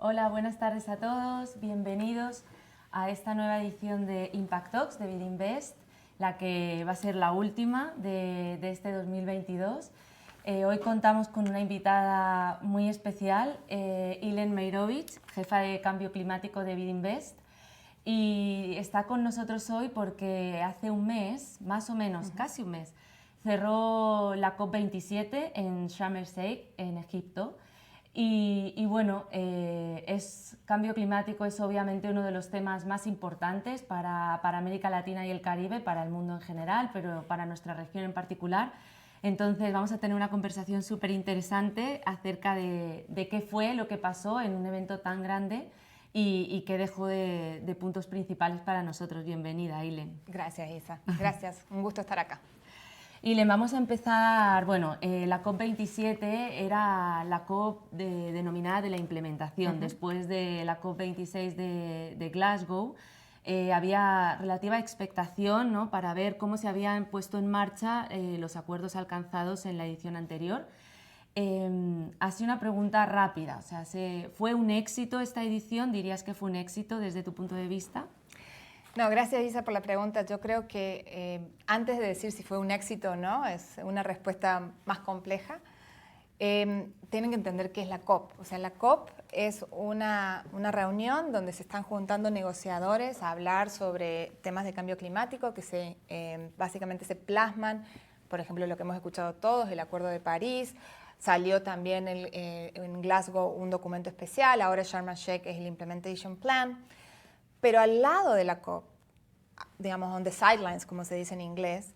Hola, buenas tardes a todos, bienvenidos a esta nueva edición de Impact Talks de Bidinvest, la que va a ser la última de este 2022. Hoy contamos con una invitada muy especial, Ilen Meirovich, jefa de cambio climático de Bidinvest, y está con nosotros hoy porque hace un mes, más o menos, casi un mes, cerró la COP27 en Sharm el Sheikh, en Egipto. Y bueno, cambio climático es obviamente uno de los temas más importantes para América Latina y el Caribe, para el mundo en general, pero para nuestra región en particular. Entonces vamos a tener una conversación súper interesante acerca de qué fue lo que pasó en un evento tan grande y qué dejó de puntos principales para nosotros. Bienvenida, Ilen. Gracias, Isa. Gracias. Un gusto estar acá. Y le vamos a empezar, bueno, la COP27 era la COP denominada de la implementación. Después de la COP26 de Glasgow, había relativa expectación, ¿no?, para ver cómo se habían puesto en marcha los acuerdos alcanzados en la edición anterior. Así una pregunta rápida, o sea, ¿fue un éxito esta edición? ¿Dirías que fue un éxito desde tu punto de vista? No, gracias, Isa, por la pregunta. Yo creo que antes de decir si fue un éxito o no, es una respuesta más compleja. Tienen que entender qué es la COP. O sea, la COP es una reunión donde se están juntando negociadores a hablar sobre temas de cambio climático que básicamente se plasman, por ejemplo, lo que hemos escuchado todos, el Acuerdo de París. Salió también en Glasgow un documento especial, ahora Sharm el Sheikh es el Implementation Plan. Pero al lado de la COP, digamos, on the sidelines, como se dice en inglés,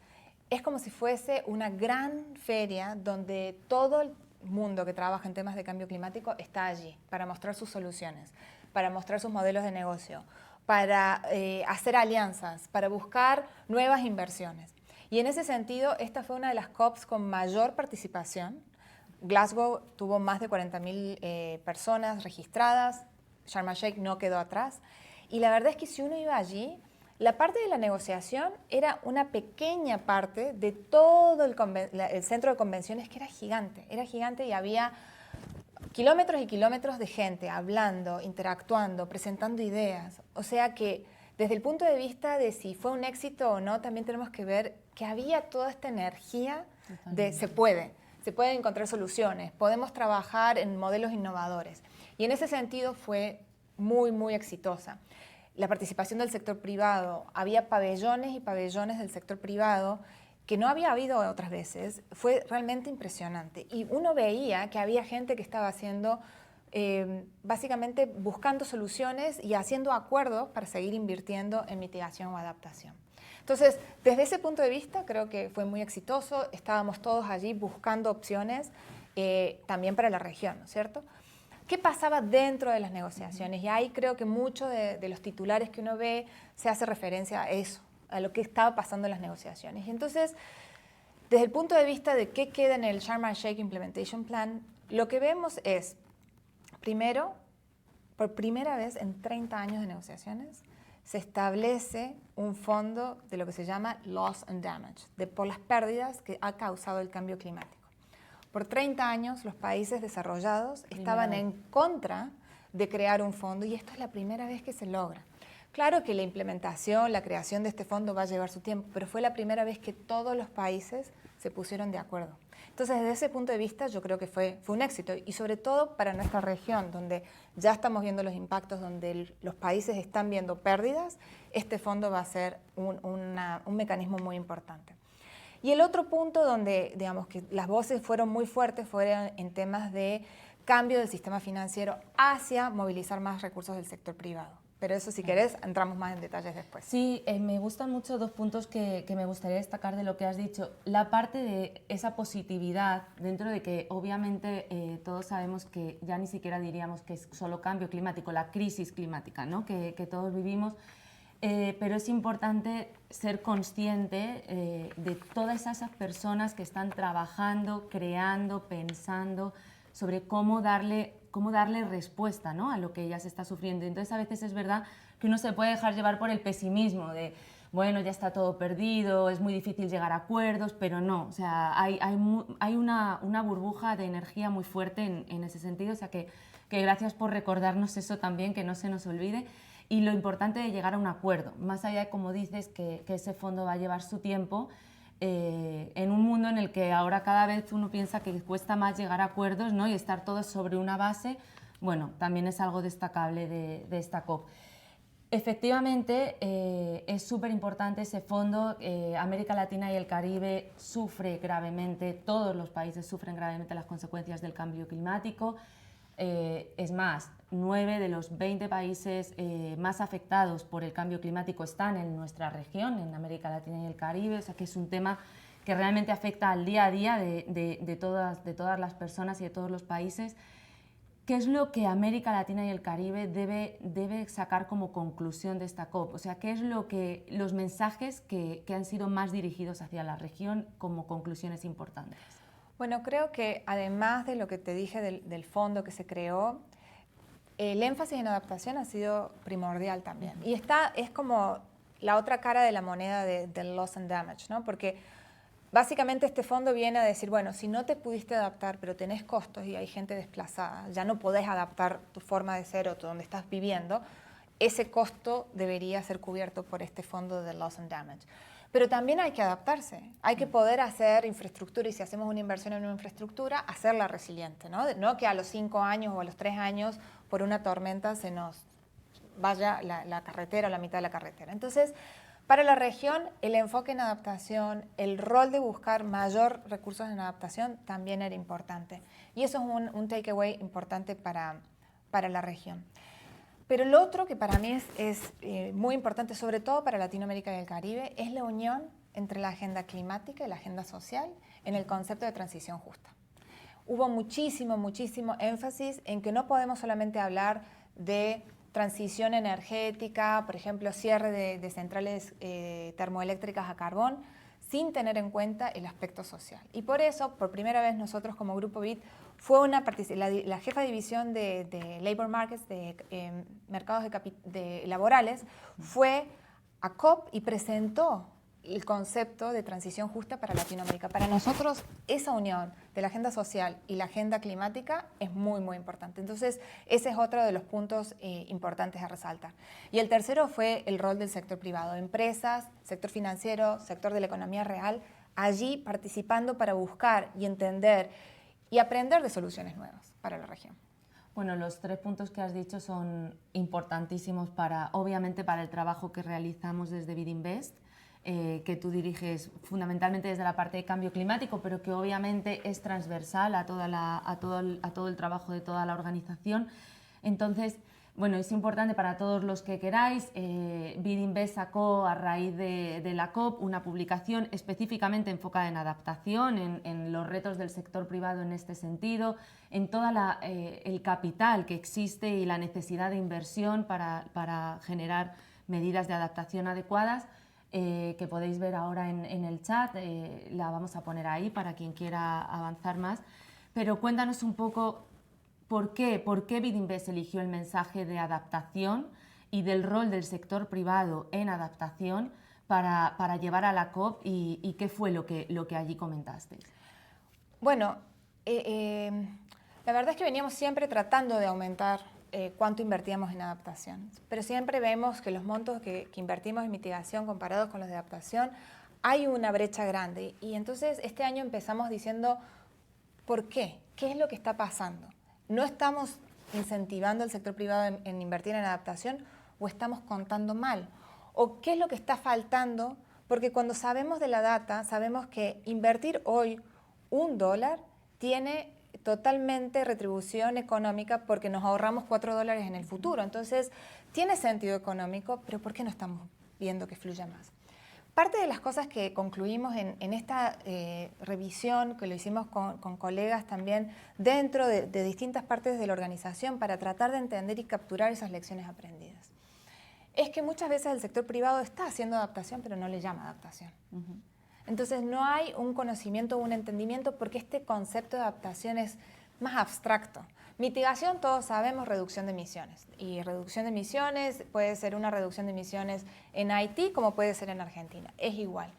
es como si fuese una gran feria donde todo el mundo que trabaja en temas de cambio climático está allí para mostrar sus soluciones, para mostrar sus modelos de negocio, para hacer alianzas, para buscar nuevas inversiones. Y en ese sentido, esta fue una de las COPs con mayor participación. Glasgow tuvo más de 40.000 personas registradas, Sharm el Sheikh no quedó atrás. Y la verdad es que si uno iba allí, la parte de la negociación era una pequeña parte de todo el centro de convenciones, que era gigante y había kilómetros y kilómetros de gente hablando, interactuando, presentando ideas. O sea que desde el punto de vista de si fue un éxito o no, también tenemos que ver que había toda esta energía de se pueden encontrar soluciones, podemos trabajar en modelos innovadores. Y en ese sentido fue muy, muy exitosa. La participación del sector privado, había pabellones y pabellones del sector privado que no había habido otras veces, fue realmente impresionante. Y uno veía que había gente que estaba haciendo, básicamente buscando soluciones y haciendo acuerdos para seguir invirtiendo en mitigación o adaptación. Entonces, desde ese punto de vista, creo que fue muy exitoso, estábamos todos allí buscando opciones también para la región, ¿no es cierto? ¿Qué pasaba dentro de las negociaciones? Y ahí creo que mucho de los titulares que uno ve se hace referencia a eso, a lo que estaba pasando en las negociaciones. Y entonces, desde el punto de vista de qué queda en el Sharm el Sheikh Implementation Plan, lo que vemos es, primero, por primera vez en 30 años de negociaciones, se establece un fondo de lo que se llama Loss and Damage, por las pérdidas que ha causado el cambio climático. Por 30 años los países desarrollados estaban en contra de crear un fondo y esta es la primera vez que se logra. Claro que la implementación, la creación de este fondo va a llevar su tiempo, pero fue la primera vez que todos los países se pusieron de acuerdo. Entonces, desde ese punto de vista, yo creo que fue un éxito y sobre todo para nuestra región, donde ya estamos viendo los impactos, donde los países están viendo pérdidas, este fondo va a ser un mecanismo muy importante. Y el otro punto donde, digamos, que las voces fueron muy fuertes fueron en temas de cambio del sistema financiero hacia movilizar más recursos del sector privado. Pero eso, si querés, entramos más en detalles después. Sí, me gustan mucho dos puntos que me gustaría destacar de lo que has dicho. La parte de esa positividad, dentro de que obviamente todos sabemos que ya ni siquiera diríamos que es solo cambio climático, la crisis climática, ¿no?, que todos vivimos. Pero es importante ser consciente de todas esas personas que están trabajando, creando, pensando sobre cómo darle respuesta, ¿no?, a lo que ya se está sufriendo. Entonces, a veces es verdad que uno se puede dejar llevar por el pesimismo de, bueno, ya está todo perdido, es muy difícil llegar a acuerdos, pero no, o sea, hay una burbuja de energía muy fuerte en ese sentido, o sea que gracias por recordarnos eso también, que no se nos olvide. Y lo importante de llegar a un acuerdo, más allá de, como dices, que ese fondo va a llevar su tiempo, en un mundo en el que ahora cada vez uno piensa que cuesta más llegar a acuerdos, ¿no? Y estar todos sobre una base, bueno, también es algo destacable de esta COP. Efectivamente, es súper importante ese fondo. América Latina y el Caribe sufre gravemente, todos los países sufren gravemente las consecuencias del cambio climático. Es más, 9 de los 20 países más afectados por el cambio climático están en nuestra región, en América Latina y el Caribe, o sea que es un tema que realmente afecta al día a día de todas las personas y de todos los países. ¿Qué es lo que América Latina y el Caribe debe sacar como conclusión de esta COP? O sea, ¿qué es los mensajes que han sido más dirigidos hacia la región como conclusiones importantes? Bueno, creo que además de lo que te dije del fondo que se creó, el énfasis en adaptación ha sido primordial también. Y es como la otra cara de la moneda del loss and damage, ¿no? Porque básicamente este fondo viene a decir, bueno, si no te pudiste adaptar, pero tenés costos y hay gente desplazada, ya no podés adaptar tu forma de ser o donde estás viviendo, ese costo debería ser cubierto por este fondo de loss and damage. Pero también hay que adaptarse, hay que poder hacer infraestructura y si hacemos una inversión en una infraestructura, hacerla resiliente, ¿no? No que a los 5 años o a los 3 años por una tormenta se nos vaya la carretera o la mitad de la carretera. Entonces, para la región, el enfoque en adaptación, el rol de buscar mayor recursos en adaptación también era importante. Y eso es un takeaway importante para la región. Pero lo otro que para mí es muy importante, sobre todo para Latinoamérica y el Caribe, es la unión entre la agenda climática y la agenda social en el concepto de transición justa. Hubo muchísimo énfasis en que no podemos solamente hablar de transición energética, por ejemplo, cierre de centrales termoeléctricas a carbón, sin tener en cuenta el aspecto social. Y por eso, por primera vez nosotros como Grupo BID, fue la jefa de división de Labor Markets, de mercados laborales, fue a COP y presentó el concepto de transición justa para Latinoamérica. Para nosotros, esa unión de la agenda social y la agenda climática es muy importante. Entonces, ese es otro de los puntos importantes a resaltar. Y el tercero fue el rol del sector privado, empresas, sector financiero, sector de la economía real, allí participando para buscar y entender y aprender de soluciones nuevas para la región. Bueno, los 3 puntos que has dicho son importantísimos obviamente para el trabajo que realizamos desde BID Invest, que tú diriges fundamentalmente desde la parte de cambio climático, pero que obviamente es transversal a todo el trabajo de toda la organización. Entonces, bueno, es importante para todos los que queráis. BID Invest sacó a raíz de la COP una publicación específicamente enfocada en adaptación, en los retos del sector privado en este sentido, en todo el capital que existe y la necesidad de inversión para generar medidas de adaptación adecuadas. Que podéis ver ahora en el chat, la vamos a poner ahí para quien quiera avanzar más. Pero cuéntanos un poco por qué BID Invest eligió el mensaje de adaptación y del rol del sector privado en adaptación para llevar a la COP y qué fue lo que allí comentasteis. Bueno, la verdad es que veníamos siempre tratando de aumentar cuánto invertíamos en adaptación. Pero siempre vemos que los montos que invertimos en mitigación comparados con los de adaptación, hay una brecha grande. Y entonces este año empezamos diciendo, ¿por qué? ¿Qué es lo que está pasando? ¿No estamos incentivando al sector privado en invertir en adaptación o estamos contando mal? ¿O qué es lo que está faltando? Porque cuando sabemos de la data, sabemos que invertir hoy $1 tiene totalmente retribución económica porque nos ahorramos $4 en el futuro. Entonces, tiene sentido económico, pero ¿por qué no estamos viendo que fluya más? Parte de las cosas que concluimos en esta revisión, que lo hicimos con colegas también dentro de distintas partes de la organización para tratar de entender y capturar esas lecciones aprendidas, es que muchas veces el sector privado está haciendo adaptación, pero no le llama adaptación. Entonces no hay un conocimiento o un entendimiento porque este concepto de adaptación es más abstracto. Mitigación, todos sabemos, reducción de emisiones. Y reducción de emisiones puede ser una reducción de emisiones en Haití como puede ser en Argentina. Es igual.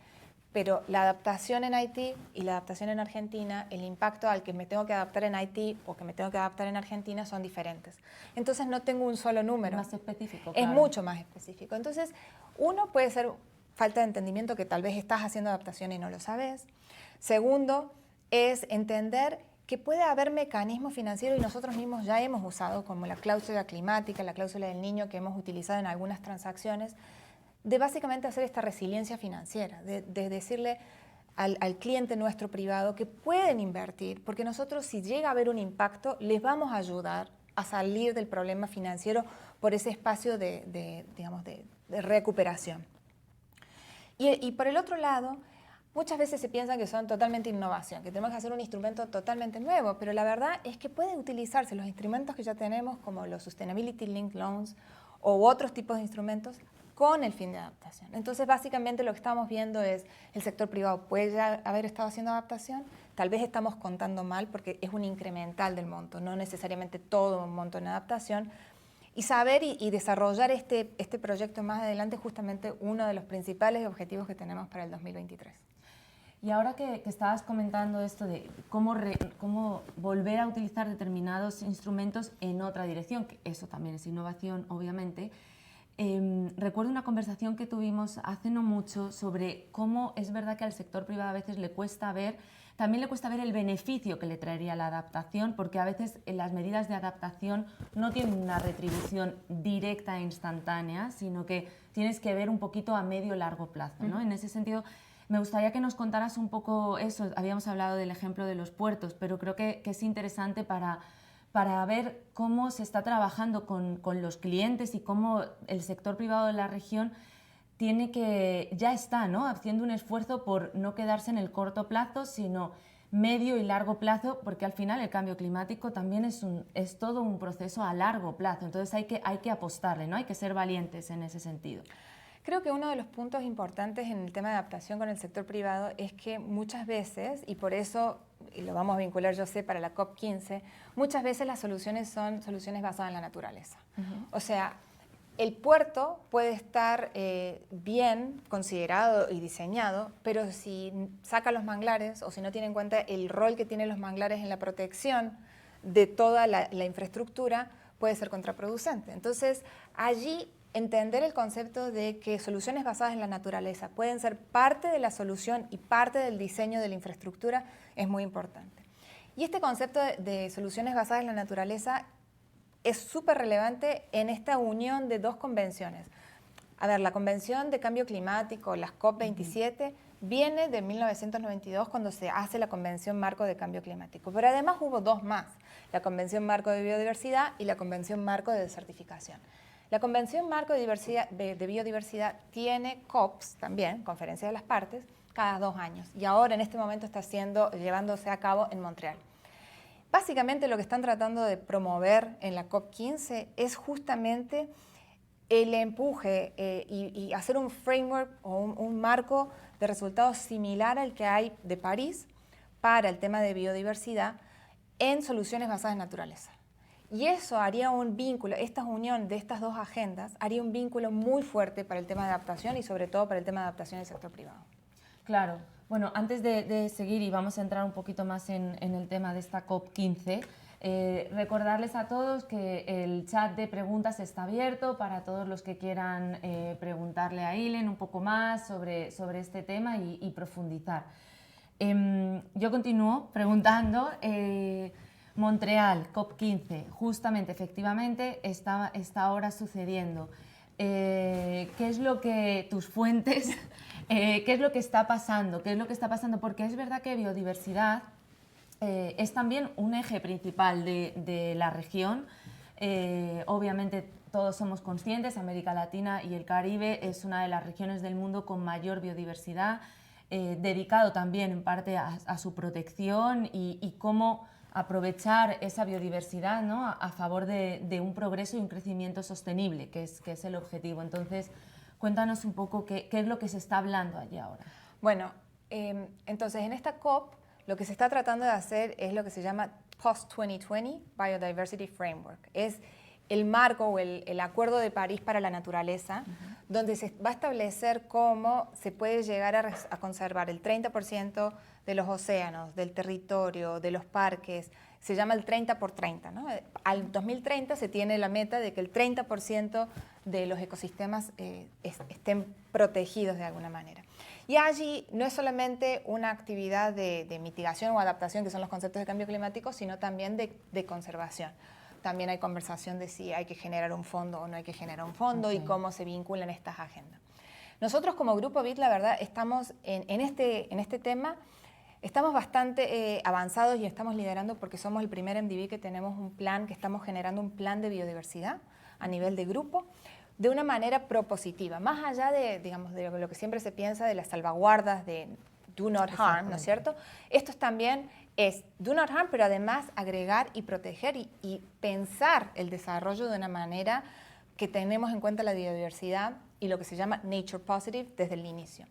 Pero la adaptación en Haití y la adaptación en Argentina, el impacto al que me tengo que adaptar en Haití o que me tengo que adaptar en Argentina son diferentes. Entonces no tengo un solo número. Es más específico. Es claro. mucho más específico. Entonces, uno puede ser falta de entendimiento, que tal vez estás haciendo adaptación y no lo sabes. Segundo, es entender que puede haber mecanismos financieros y nosotros mismos ya hemos usado, como la cláusula climática, la cláusula del niño que hemos utilizado en algunas transacciones, de básicamente hacer esta resiliencia financiera, de decirle al cliente nuestro privado que pueden invertir, porque nosotros si llega a haber un impacto, les vamos a ayudar a salir del problema financiero por ese espacio de recuperación. Y por el otro lado, muchas veces se piensa que son totalmente innovación, que tenemos que hacer un instrumento totalmente nuevo, pero la verdad es que pueden utilizarse los instrumentos que ya tenemos, como los Sustainability Linked Loans u otros tipos de instrumentos, con el fin de adaptación. Entonces, básicamente lo que estamos viendo es el sector privado puede ya haber estado haciendo adaptación, tal vez estamos contando mal porque es un incremental del monto, no necesariamente todo un monto en adaptación, y saber y desarrollar este proyecto más adelante es justamente uno de los principales objetivos que tenemos para el 2023. Y ahora que estabas comentando esto de cómo volver a utilizar determinados instrumentos en otra dirección, que eso también es innovación, obviamente, recuerdo una conversación que tuvimos hace no mucho sobre cómo es verdad que al sector privado a veces también le cuesta ver el beneficio que le traería la adaptación, porque a veces las medidas de adaptación no tienen una retribución directa e instantánea, sino que tienes que ver un poquito a medio o largo plazo, ¿no? En ese sentido, me gustaría que nos contaras un poco eso. Habíamos hablado del ejemplo de los puertos, pero creo que es interesante para ver cómo se está trabajando con los clientes y cómo el sector privado de la región ya está, ¿no?, haciendo un esfuerzo por no quedarse en el corto plazo, sino medio y largo plazo, porque al final el cambio climático también es todo un proceso a largo plazo. Entonces hay que apostarle, ¿no? Hay que ser valientes en ese sentido. Creo que uno de los puntos importantes en el tema de adaptación con el sector privado es que muchas veces, y por eso, y lo vamos a vincular yo sé para la COP15, muchas veces las soluciones son soluciones basadas en la naturaleza. O sea, el puerto puede estar bien considerado y diseñado, pero si saca los manglares o si no tiene en cuenta el rol que tienen los manglares en la protección de toda la infraestructura, puede ser contraproducente. Entonces, allí entender el concepto de que soluciones basadas en la naturaleza pueden ser parte de la solución y parte del diseño de la infraestructura es muy importante. Y este concepto de soluciones basadas en la naturaleza es súper relevante en esta unión de dos convenciones. A ver, la Convención de Cambio Climático, las COP27, viene de 1992 cuando se hace la Convención Marco de Cambio Climático. Pero además hubo dos más, la Convención Marco de Biodiversidad y la Convención Marco de Desertificación. La Convención Marco de Biodiversidad tiene COPs también, Conferencia de las Partes, cada 2 años. Y ahora en este momento está llevándose a cabo en Montreal. Básicamente lo que están tratando de promover en la COP15 es justamente el empuje y hacer un framework o un marco de resultados similar al que hay de París para el tema de biodiversidad en soluciones basadas en naturaleza. Y eso haría un vínculo, esta unión de estas dos agendas haría un vínculo muy fuerte para el tema de adaptación y sobre todo para el tema de adaptación del sector privado. Claro. Bueno, antes de seguir y vamos a entrar un poquito más en el tema de esta COP15, recordarles a todos que el chat de preguntas está abierto para todos los que quieran preguntarle a Ilen un poco más sobre este tema y profundizar. Yo continúo preguntando, Montreal, COP15, justamente, efectivamente, está ahora sucediendo. ¿Qué es lo que tus fuentes... ¿Qué es lo que está pasando? ¿Qué es lo que está pasando? Porque es verdad que biodiversidad es también un eje principal de la región. Obviamente todos somos conscientes, América Latina y el Caribe es una de las regiones del mundo con mayor biodiversidad, dedicado también en parte a su protección y cómo aprovechar esa biodiversidad, ¿no?, a favor de un progreso y un crecimiento sostenible, que es el objetivo. Entonces, cuéntanos un poco qué es lo que se está hablando allí ahora. Bueno, entonces en esta COP lo que se está tratando de hacer es lo que se llama Post-2020 Biodiversity Framework. Es el marco o el Acuerdo de París para la Naturaleza, donde se va a establecer cómo se puede llegar a conservar el 30% de los océanos, del territorio, de los parques. Se llama el 30 por 30, ¿no? Al 2030 se tiene la meta de que el 30% de los ecosistemas estén protegidos de alguna manera. Y allí no es solamente una actividad de mitigación o adaptación, que son los conceptos de cambio climático, sino también de conservación. También hay conversación de si hay que generar un fondo o no hay que generar un fondo y cómo se vinculan estas agendas. Nosotros como Grupo BID, la verdad, estamos en este tema, estamos bastante avanzados y estamos liderando porque somos el primer MDB que tenemos un plan, que estamos generando un plan de biodiversidad a nivel de grupo, de una manera propositiva, más allá de, digamos, de lo que siempre se piensa de las salvaguardas de do not harm, ¿no es cierto? Esto también es do not harm, pero además agregar y proteger y pensar el desarrollo de una manera que tenemos en cuenta la biodiversidad y lo que se llama nature positive desde el inicio.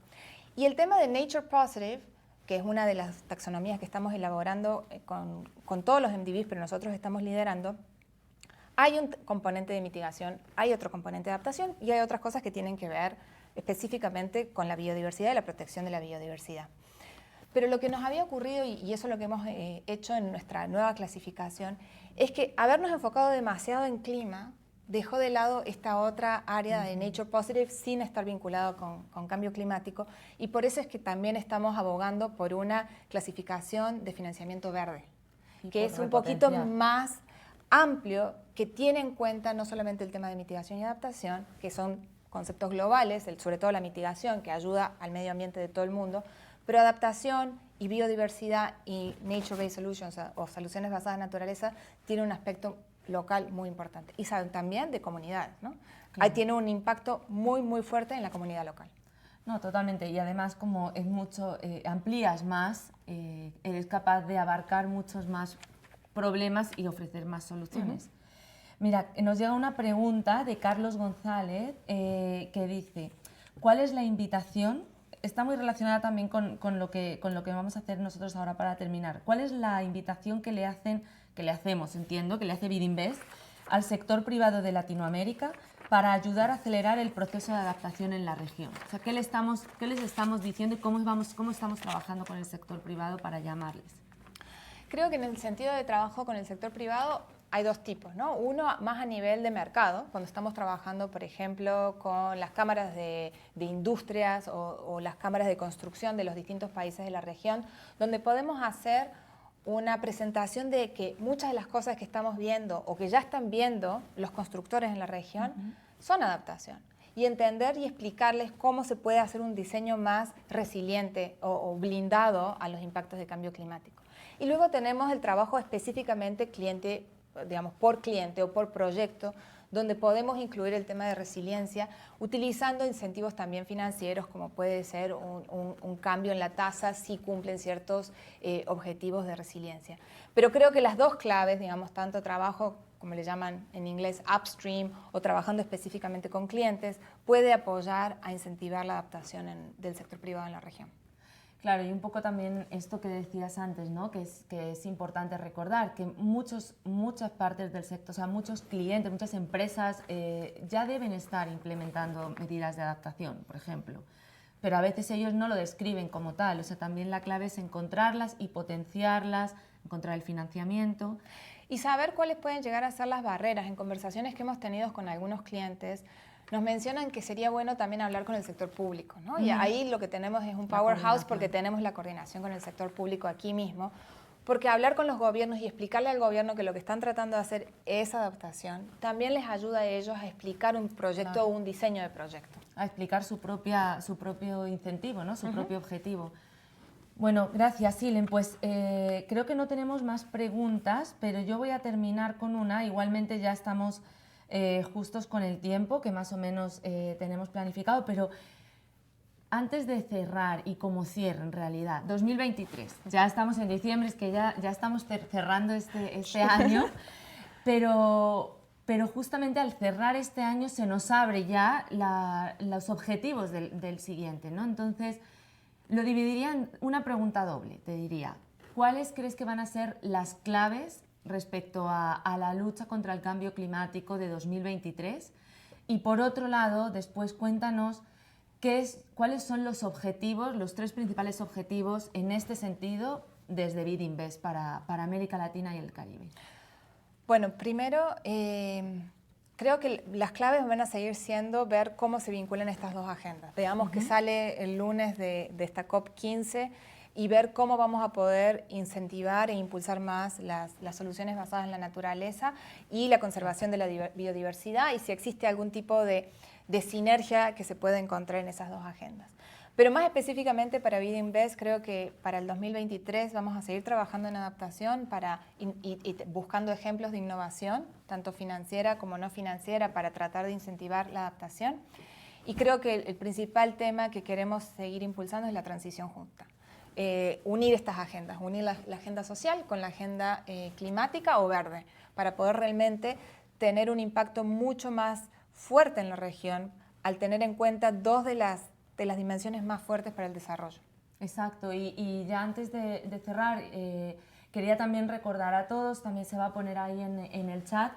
Y el tema de nature positive, que es una de las taxonomías que estamos elaborando con todos los MDBs, pero nosotros estamos liderando, hay un componente de mitigación, hay otro componente de adaptación y hay otras cosas que tienen que ver específicamente con la biodiversidad y la protección de la biodiversidad. Pero lo que nos había ocurrido, y eso es lo que hemos hecho en nuestra nueva clasificación, es que habernos enfocado demasiado en clima dejó de lado esta otra área de nature positive sin estar vinculado con cambio climático, y por eso es que también estamos abogando por una clasificación de financiamiento verde, que es un poquito más amplio, que tiene en cuenta no solamente el tema de mitigación y adaptación, que son conceptos globales, sobre todo la mitigación, que ayuda al medio ambiente de todo el mundo, pero adaptación y biodiversidad y nature-based solutions o soluciones basadas en naturaleza tiene un aspecto local muy importante. Y saben también de comunidades, ¿no? Ahí tiene un impacto muy, muy fuerte en la comunidad local. No, totalmente. Y además, como es mucho, amplías más, eres capaz de abarcar muchos más problemas y ofrecer más soluciones. Mira, nos llega una pregunta de Carlos González que dice, ¿cuál es la invitación? Está muy relacionada también con lo que vamos a hacer nosotros ahora para terminar. ¿Cuál es la invitación que le hacemos, entiendo, que le hace BID Invest al sector privado de Latinoamérica para ayudar a acelerar el proceso de adaptación en la región? O sea, ¿qué les estamos diciendo y cómo estamos trabajando con el sector privado para llamarles? Creo que en el sentido de trabajo con el sector privado hay dos tipos, ¿no? Uno más a nivel de mercado, cuando estamos trabajando, por ejemplo, con las cámaras de industrias o las cámaras de construcción de los distintos países de la región, donde podemos hacer una presentación de que muchas de las cosas que estamos viendo o que ya están viendo los constructores en la región son adaptación. Y entender y explicarles cómo se puede hacer un diseño más resiliente o blindado a los impactos de cambio climático. Y luego tenemos el trabajo específicamente cliente, digamos, por cliente o por proyecto, donde podemos incluir el tema de resiliencia utilizando incentivos también financieros, como puede ser un cambio en la tasa si cumplen ciertos objetivos de resiliencia. Pero creo que las dos claves, digamos, tanto trabajo, como le llaman en inglés, upstream, o trabajando específicamente con clientes, puede apoyar a incentivar la adaptación del sector privado en la región. Claro, y un poco también esto que decías antes, ¿no? que es importante recordar que muchas partes del sector, o sea, muchos clientes, muchas empresas ya deben estar implementando medidas de adaptación, por ejemplo, pero a veces ellos no lo describen como tal, o sea, también la clave es encontrarlas y potenciarlas, encontrar el financiamiento. Y saber cuáles pueden llegar a ser las barreras. En conversaciones que hemos tenido con algunos clientes, nos mencionan que sería bueno también hablar con el sector público, ¿no? Y ahí lo que tenemos es un powerhouse porque tenemos la coordinación con el sector público aquí mismo, porque hablar con los gobiernos y explicarle al gobierno que lo que están tratando de hacer es adaptación, también les ayuda a ellos a explicar un proyecto o un diseño de proyecto. A explicar su propio incentivo, ¿no? Su propio objetivo. Bueno, gracias, Silen. Pues creo que no tenemos más preguntas, pero yo voy a terminar con una. Igualmente ya estamos justos con el tiempo que más o menos tenemos planificado, pero antes de cerrar y como cierre en realidad, 2023, ya estamos en diciembre, es que ya estamos cerrando este año, pero justamente al cerrar este año se nos abre ya los objetivos del siguiente, ¿no? Entonces, lo dividiría en una pregunta doble, te diría. ¿cuáles crees que van a ser las claves respecto a la lucha contra el cambio climático de 2023? Y por otro lado, después cuéntanos cuáles son los objetivos, los 3 principales objetivos en este sentido desde BID Invest para América Latina y el Caribe. Bueno, primero, creo que las claves van a seguir siendo ver cómo se vinculan estas dos agendas. Veamos que sale el lunes de esta COP15 y ver cómo vamos a poder incentivar e impulsar más las soluciones basadas en la naturaleza y la conservación de la biodiversidad, y si existe algún tipo de sinergia que se pueda encontrar en esas dos agendas. Pero más específicamente para BID Invest, creo que para el 2023 vamos a seguir trabajando en adaptación y buscando ejemplos de innovación, tanto financiera como no financiera, para tratar de incentivar la adaptación. Y creo que el principal tema que queremos seguir impulsando es la transición justa. Unir estas agendas, unir la agenda social con la agenda climática o verde, para poder realmente tener un impacto mucho más fuerte en la región, al tener en cuenta 2 de las dimensiones más fuertes para el desarrollo. Exacto, y ya antes de cerrar, quería también recordar a todos, también se va a poner ahí en el chat,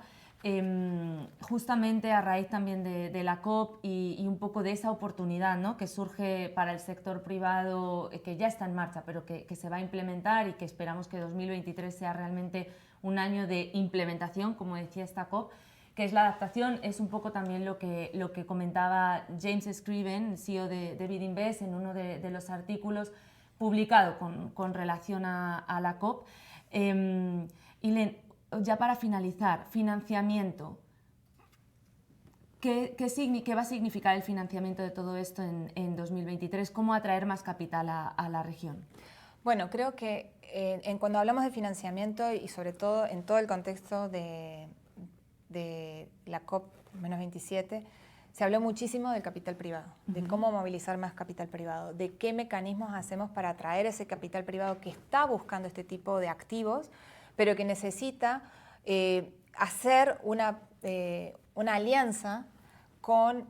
justamente a raíz también de la COP y un poco de esa oportunidad, ¿no?, que surge para el sector privado, que ya está en marcha, pero que se va a implementar y que esperamos que 2023 sea realmente un año de implementación, como decía esta COP, que es la adaptación. Es un poco también lo que comentaba James Scriven, CEO de BID Invest, en uno de los artículos publicado con relación a la COP. Y ya para finalizar, financiamiento. ¿Qué va a significar el financiamiento de todo esto en 2023? ¿Cómo atraer más capital a la región? Bueno, creo que cuando hablamos de financiamiento, y sobre todo en todo el contexto de la COP-27, se habló muchísimo del capital privado, de cómo movilizar más capital privado, de qué mecanismos hacemos para atraer ese capital privado que está buscando este tipo de activos, pero que necesita hacer una alianza con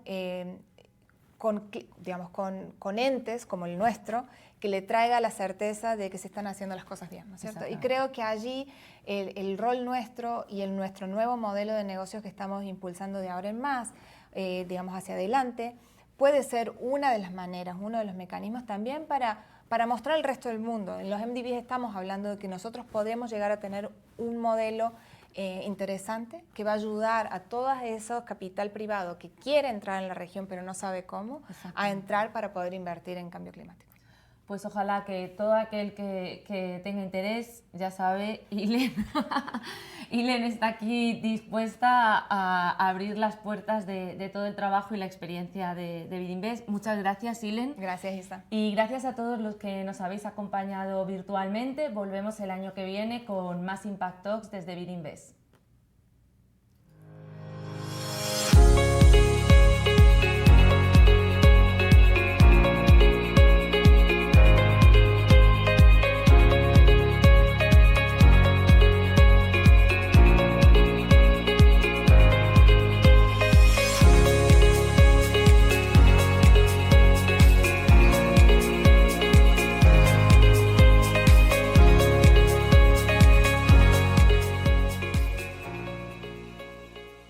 entes como el nuestro, que le traiga la certeza de que se están haciendo las cosas bien, ¿no es cierto? Y creo que allí el rol nuestro y nuestro nuevo modelo de negocios que estamos impulsando de ahora en más, digamos hacia adelante, puede ser una de las maneras, uno de los mecanismos también para mostrar al resto del mundo. En los MDBs estamos hablando de que nosotros podemos llegar a tener un modelo interesante que va a ayudar a todo ese capital privado que quiere entrar en la región pero no sabe cómo, a entrar para poder invertir en cambio climático. Pues ojalá que todo aquel que tenga interés, ya sabe, Ilen está aquí dispuesta a abrir las puertas de todo el trabajo y la experiencia de BID Invest. Muchas gracias, Ilen. Gracias, Isa. Y gracias a todos los que nos habéis acompañado virtualmente. Volvemos el año que viene con más Impact Talks desde BID Invest.